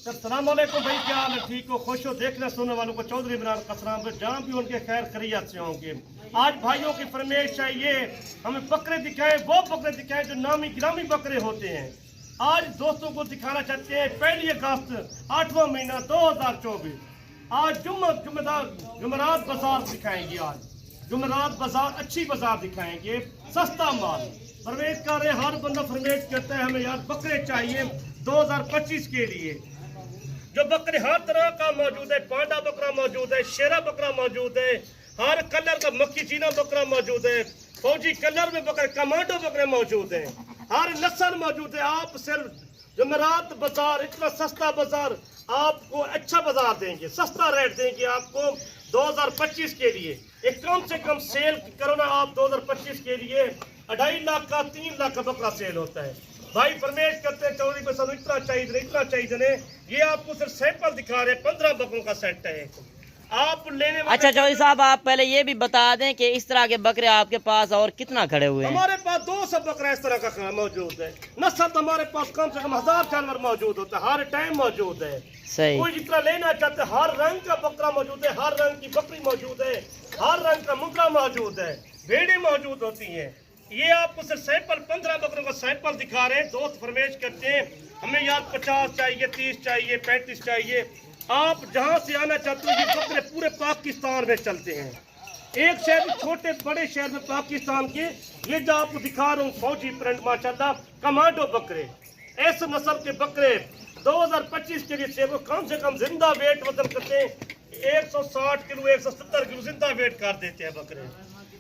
अस्सलाम वालेकुम भाई, क्या हाल है? ठीक हो, खुश हो? देखने सुनने वालों को चौधरी इमरान का सलाम, जहाँ भी उनके खैर खैरियत से होंगे। आज भाइयों की फरमाइश है ये हमें बकरे दिखाएं, वो बकरे दिखाएं जो नामी गिरामी बकरे होते हैं। आज दोस्तों को दिखाना चाहते हैं 1 अगस्त 8वां महीना 2024। आज जुमेरात बाजार दिखाएंगे। आज जुमेरात बाजार अच्छी बाजार दिखाएंगे, सस्ता माल। फरमाइश कर रहे, हर बंदा फरमाइश करता है हमें यार बकरे चाहिए 2025 के लिए। जो बकरे हर तरह का मौजूद है, पांडा बकरा मौजूद है, शेरा बकरा मौजूद है, हर कलर का मक्खी चीना बकरा मौजूद है, फौजी कलर में बकरे कमांडो बकरे मौजूद हैं, हर नस्ल मौजूद है। आप सिर्फ जुमेरात बाजार, इतना सस्ता बाजार, आपको अच्छा बाजार देंगे, सस्ता रेट देंगे आपको 2025 के लिए। एक कम से कम सेल करो ना आप 2025 के लिए। 2.5 लाख का 3 लाख का बकरा सेल होता है। भाई फरमाइश करते हैं चौधरी को सब इतना चाहिए। ये आपको सिर्फ सैंपल दिखा रहे हैं, 15 बकरों का सेट है आप लेने वाले। अच्छा चौधरी साहब, आप पहले ये भी बता दें कि इस तरह के बकरे आपके पास और कितना खड़े हुए हैं? हमारे पास 200 बकरा इस तरह का मौजूद है। नस्ल तो हमारे पास कम से कम 1000 जानवर मौजूद होता है, हर टाइम मौजूद है। सही। कोई जितना लेना चाहते हैं, हर रंग का बकरा मौजूद है, हर रंग की बकरी मौजूद है, हर रंग का मुर्गा मौजूद है, भेड़ें मौजूद होती हैं। ये आपको सिर्फ सैंपल 15 बकरों का सैंपल दिखा रहे हैं। दोस्त फरमाइश करते हैं हमें यार 50 चाहिए, 30 चाहिए, 35 चाहिए। आप जहां से आना चाहते हो, ये बकरे पूरे पाकिस्तान में चलते हैं। एक शहर, छोटे बड़े शहर में पाकिस्तान के, ये जो आपको दिखा रहा हूँ फौजी प्रिंट माशाल्लाह कमांडो बकरे, ऐसे नस्ल के बकरे 2025 के लिए सेव कम से कम जिंदा वेट वजन करते हैं 160 किलो 170 किलो जिंदा वेट कर देते हैं बकरे।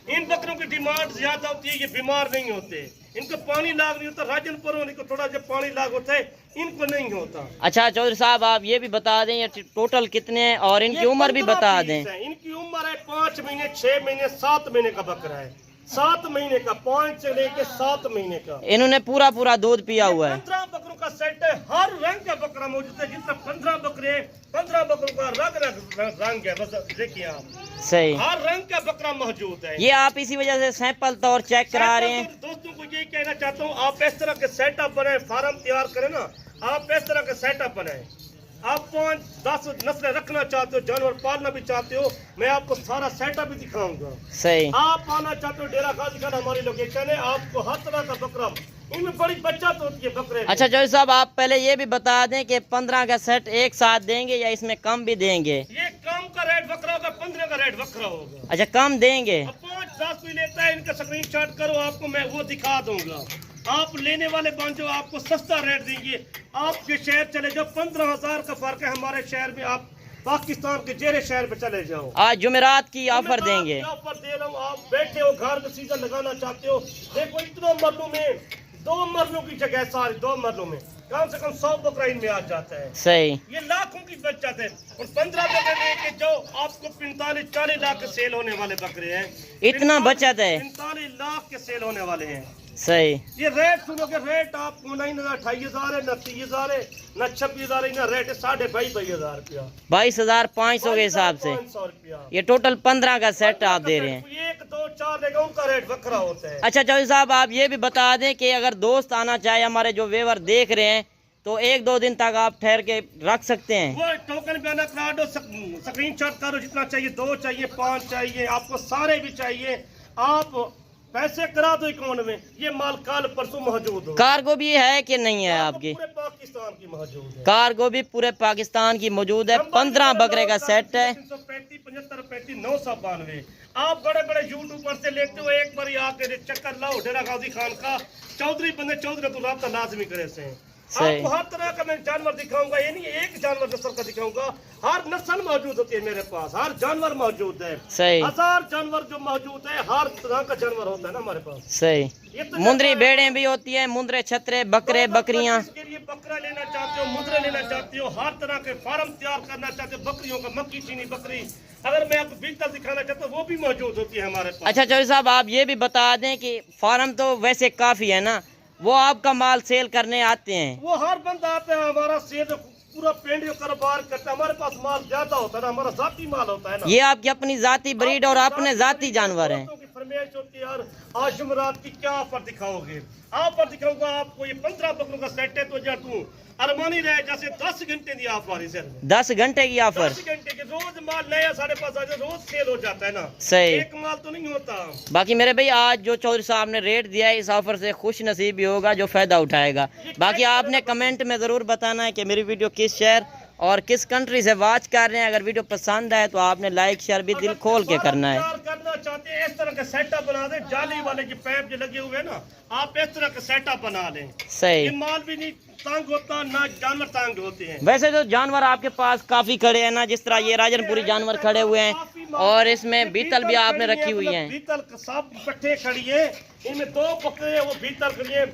इन बकरों की डिमांड ज्यादा होती है, ये बीमार नहीं होते, इनको पानी लाग नहीं होता। राजनपुर इनको थोड़ा जब पानी लाग होता है, इनको नहीं होता। अच्छा चौधरी साहब, आप ये भी बता दें ये टोटल कितने हैं और इनकी उम्र भी बता दें। इनकी उम्र है 5 महीने, 6 महीने, 7 महीने का बकरा है। 7 महीने का, 5 से लेके 7 महीने का। इन्होंने पूरा दूध पिया हुआ है। 15 बकरों का सेट है, हर रंग का बकरा मौजूद है। जितना 15 बकरे, 15 बकरों का रंग है, बस देखिए आप, सही हर रंग का बकरा मौजूद है। ये आप इसी वजह से सैंपल तौर चेक करा रहे हैं। दोस्तों को ये कहना चाहता हूँ, आप इस तरह के सेटअप बनाए, फार्म तैयार करें ना, आप इस तरह के सेटअप बनाए। आप 5-10 नस्लें रखना चाहते हो, जानवर पालना भी चाहते हो, मैं आपको सारा सेटअप भी दिखाऊंगा। सही। आप आना चाहते हो डेरा गाजी खान, हमारी लोकेशन है। आपको हर तरह का बकरा, इनमें बड़ी बचत होती है बकरे। अच्छा चौधरी साहब, आप पहले ये भी बता दें कि 15 का सेट एक साथ देंगे या इसमें कम भी देंगे? ये कम का रेट बकरा होगा, 15 का रेट बकरा होगा। अच्छा, कम देंगे। 5-10 भी लेता है, इनका स्क्रीनशॉट करो, आपको मैं वो दिखा दूंगा। आप लेने वाले बन जो, आपको सस्ता रेट देंगे। आपके शहर चले जाओ, 15,000 का फर्क है हमारे शहर में। आप पाकिस्तान के जेरे शहर पे चले जाओ, आज जुमेरात की ऑफर देंगे। ऑफर दे रहा हूँ। आप बैठे हो घर में सीजन लगाना चाहते हो, देखो इतने मरलों में 2 मरलों की जगह, सारी 2 मरलों में कम से कम 100 बकरा इनमें आ जाता है। सही। ये लाखों की बचत है। और 15 बकरे लेके जाओ, आपको 45-40 लाख के सेल होने वाले बकरे हैं। इतना बचत है, 45 लाख के सेल होने वाले हैं। सही। ये रेट सुनोगे, रेट आपको नहीं ना 28,000 है, ना 30,000 है, ना 26,000 है, ना रेट है 22,500 रुपया, 22,500 के हिसाब से। 500 रुपया। ये टोटल 15 का सेट आप दे रहे हैं। 1, 2, 4 लेगा, उनका रेट बकरा होता है। अच्छा चौधरी साहब, आप ये भी बता दें कि अगर दोस्त आना चाहे, हमारे जो व्यूअर देख रहे हैं, तो 1-2 दिन तक आप ठहर के रख सकते हैं। वो टोकन पे आना करा दो, स्क्रीनशॉट करो, जितना चाहिए, 2 चाहिए, 5 चाहिए, आपको सारे भी चाहिए, आप पैसे करा दो अकाउंट में। ये माल कल परसों मौजूद हो। कार्गो भी है कि नहीं है आपकी? पूरे पाकिस्तान की मौजूद है। कार्गो भी पूरे पाकिस्तान की मौजूद है। 15 बकरे का सेट है। 335 75 35 992। आप बड़े बड़े यूट्यूबर से लेते हो, एक बार आके चक्कर लाओ डेरा गाजी खान का, चौधरी बंदे चौधरी तो राब्ता लाजमी करे से। आपको हर तरह का मैं जानवर दिखाऊंगा, ये नहीं एक जानवर नस्ल का दिखाऊंगा, हर नस्ल मौजूद होती है मेरे पास, हर जानवर मौजूद है। सही। 1000 जानवर जो मौजूद है, हर तरह का जानवर होता है ना हमारे पास। सही। मुंदरी भेड़ें भी होती है, मुंदरे छतरे, बकरे, बकरियां। इसके लिए बकरा लेना चाहते हो, मुद्रे लेना चाहते हो, हर तरह के फार्म तैयार करना चाहते हो, बकरियों का मक्की चीनी बकरी, अगर मैं आपको बीकता दिखाना चाहता हूँ, वो भी मौजूद होती है हमारे पास। अच्छा चौधरी साहब, आप ये भी बता दें कि फार्म तो वैसे काफी है ना, वो आपका माल सेल करने आते हैं? वो हर बंदा आता है, हमारा सेल पूरा पेंट जो कारोबार करता है। हमारे पास माल ज्यादा होता है ना, हमारा जाती माल होता है ना। ये आपकी अपनी जाती ब्रीड और अपने जाती जानवर हैं। फरमाइश होती है यार, आज जुमरात की क्या ऑफर दिखाओगे? ऑफर दिखाऊंगा आपको, ये 15 बकरों का सेट है तो जा तू अरमानी रहे जैसे 10 घंटे की ऑफर है सर। 10 घंटे की ऑफर, 10 घंटे के रोज माल नया साढ़े पास आ जाए, रोज सेल हो जाता है ना, सही। एक माल तो नहीं होता। बाकी मेरे भाई आज जो चौधरी साहब ने रेट दिया है, इस ऑफर से खुश नसीब भी होगा जो फायदा उठाएगा। बाकी आपने कमेंट में जरूर बताना है कि मेरी वीडियो किस शहर और किस कंट्री से वॉच कर रहे हैं। अगर वीडियो पसंद आए तो आपने लाइक शेयर भी दिल खोल के करना है। करना चाहते हैं इस तरह का सेटअप बना दे, जाली वाले के पैप जो लगे हुए हैं ना, आप इस तरह का सेटअप बना लें। सही। ये माल भी नहीं तंग होता, ना जानवर तंग होते हैं। वैसे तो जानवर आपके पास काफी खड़े हैं ना, जिस तरह ये राजनपुरी जानवर खड़े हुए हैं और इसमें बीतल भी आपने रखी हुई है। बीतल सब पट्टे खड़ी है, इनमें 2 बकरे वो बीतल खड़ी है,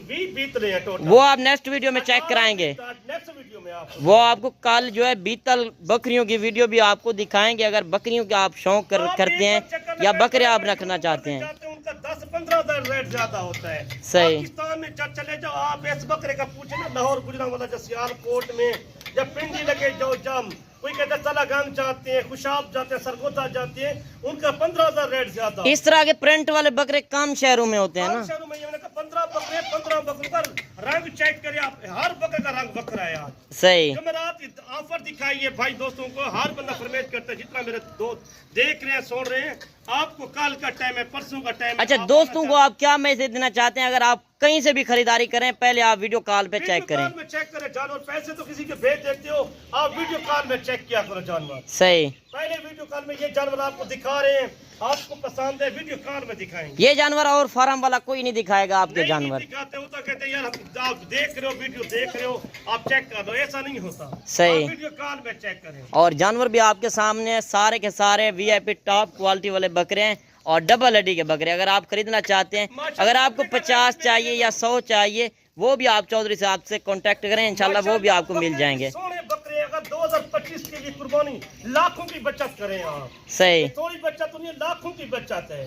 20 बीतले हैं टोटल। वो आप नेक्स्ट वीडियो में चेक कराएंगे। नेक्स्ट वीडियो में वो आपको कल जो है बीतल बकरियों की वीडियो भी आपको दिखाएंगे। अगर बकरियों का आप शौक करते हैं या बकरे आप रखना चाहते हैं, उनका 10-15 हज़ार रेट ज्यादा होता है। सही। पाकिस्तान में चले जाओ आप, इस बकरे का पूछे ना, लाहौर गुजरांवाला या सियालकोट में जब पिंडी लगे जाओ, जम कोई कहते हैं तलागंग जाते हैं, खुशाब जाते हैं, सरगोदा जाते हैं, उनका 15 हज़ार रेट ज्यादा। इस तरह के प्रिंट वाले बकरे कम शहरों में होते हैं ना। शहरों में 15 बकरे, 15 बकरों का रंग चेक करिए आप, हर बकरे का रंग बकरा है आज। सही। जुमेरात ऑफर दिखाइए भाई दोस्तों को, हर बंदा फरमाइश करता है, जितना मेरे दोस्त देख रहे हैं सुन रहे हैं, आपको कल का टाइम है, परसों का टाइम है। अच्छा, दोस्तों को आप क्या मैसेज देना चाहते हैं? अगर आप कहीं से भी खरीदारी करें, पहले आप वीडियो कॉल पे चेक करें। में चेक करें जानवर, पैसे तो किसी के भेज देते हो, आप वीडियो कॉल में चेक किया करो जानवर। सही। पहले वीडियो कॉल में ये जानवर आपको दिखा रहे हैं, आपको पसंद है, वीडियो कॉल में दिखाएंगे। ये जानवर और फार्म वाला कोई नहीं दिखाएगा आपके जानवर। दिखाते हो तो कहते हैं यार आप देख रहे हो, वीडियो देख रहे हो, आप चेक कर लो, ऐसा नहीं होता। सही। वीडियो कॉल में चेक करें। और जानवर भी आपके सामने सारे के सारे VIP टॉप क्वालिटी वाले बकरे हैं और डबल हड्डी के बकरे। अगर आप खरीदना चाहते हैं, अगर आपको 50 चाहिए या 100 चाहिए, वो भी आप चौधरी साहब से कांटेक्ट करें, इंशाल्लाह वो भी आपको मिल जाएंगे। सोने बकरे अगर 2025 के लिए कुर्बानी लाखों की बचत करें आप। सही। थोड़ी बचत तो नहीं, लाखों की बचत है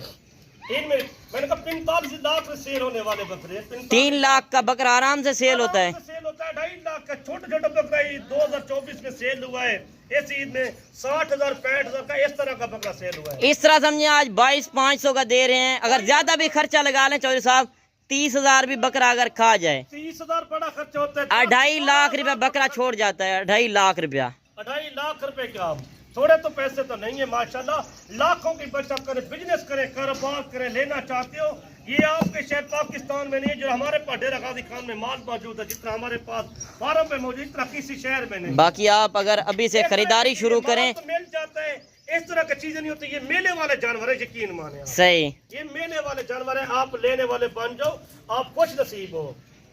इनमें। मैंने कहा 45 लाख में सेल होने वाले बकरे। 3 लाख का बकरा आराम से सेल होता है। सेल होता है 2.5 लाख का छोटा छोटा बकरा 2024 में सेल हुआ है। इस ईद में 60,000 65,000 का इस तरह का बकरा सेल हुआ है। इस तरह समझिए आज 22,500 का दे रहे हैं। अगर ज्यादा भी खर्चा लगा लें चौधरी साहब, 30,000 भी बकरा अगर खा जाए, 30,000 बड़ा खर्चा होता है। 2.5 लाख रुपया बकरा छोड़ जाता है। 2.5 लाख रुपया, 2.5 लाख रुपए का। थोड़े तो पैसे तो नहीं है माशाल्लाह, लाखों की बचत करें, बिजनेस करें, कारोबार करें। लेना चाहते हो, ये आपके शहर पाकिस्तान में नहीं, जो हमारे पास डेरा गाजी खान में माल मौजूद है, जितना हमारे पास फार्म पे मौजूद, इतना किसी शहर में नहीं। बाकी आप अगर अभी से खरीदारी शुरू करें तो मिल जाता है। इस तरह की चीजें नहीं होती, ये मेले वाले जानवर है, यकीन माने आप। सही। ये मेले वाले जानवर है, आप लेने वाले बन जाओ, आप खुश नसीब हो।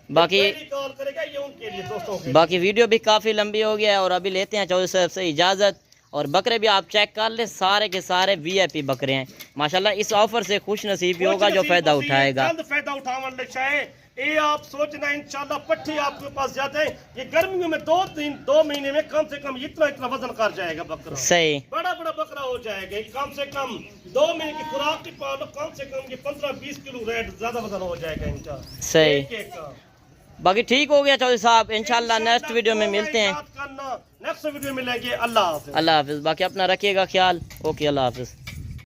बाकी कॉल करेगा ये उनके लिए दोस्तों के। बाकी वीडियो भी काफी लंबी हो गया है और अभी लेते हैं चौधरी साहब से इजाजत। और बकरे भी आप चेक कर ले, सारे के सारे VIP बकरे हैं माशाल्लाह। इस ऑफर से खुश नसीब भी होगा जो फायदा उठाएगा। फायदा उठाने चाहे ये आप सोचना, इंशाल्लाह पट्टी आपके पास जाते हैं। ये गर्मियों में 2 महीने में कम से कम इतना वजन कर जाएगा बकरा। सही। बड़ा बकरा हो जाएगा। कम से कम 2 महीने की खुराक की पालो, कम से कम ये 15-20 किलो रेट ज्यादा वजन हो जाएगा इनका। सही। बाकी ठीक हो गया चौधरी साहब, इंशाल्लाह नेक्स्ट वीडियो में मिलते हैं। नेक्स्ट वीडियो में मिलेंगे। अल्लाह हाफिज। अल्लाह हाफिज। बाकी अपना रखिएगा ख्याल। ओके, अल्लाह हाफिज।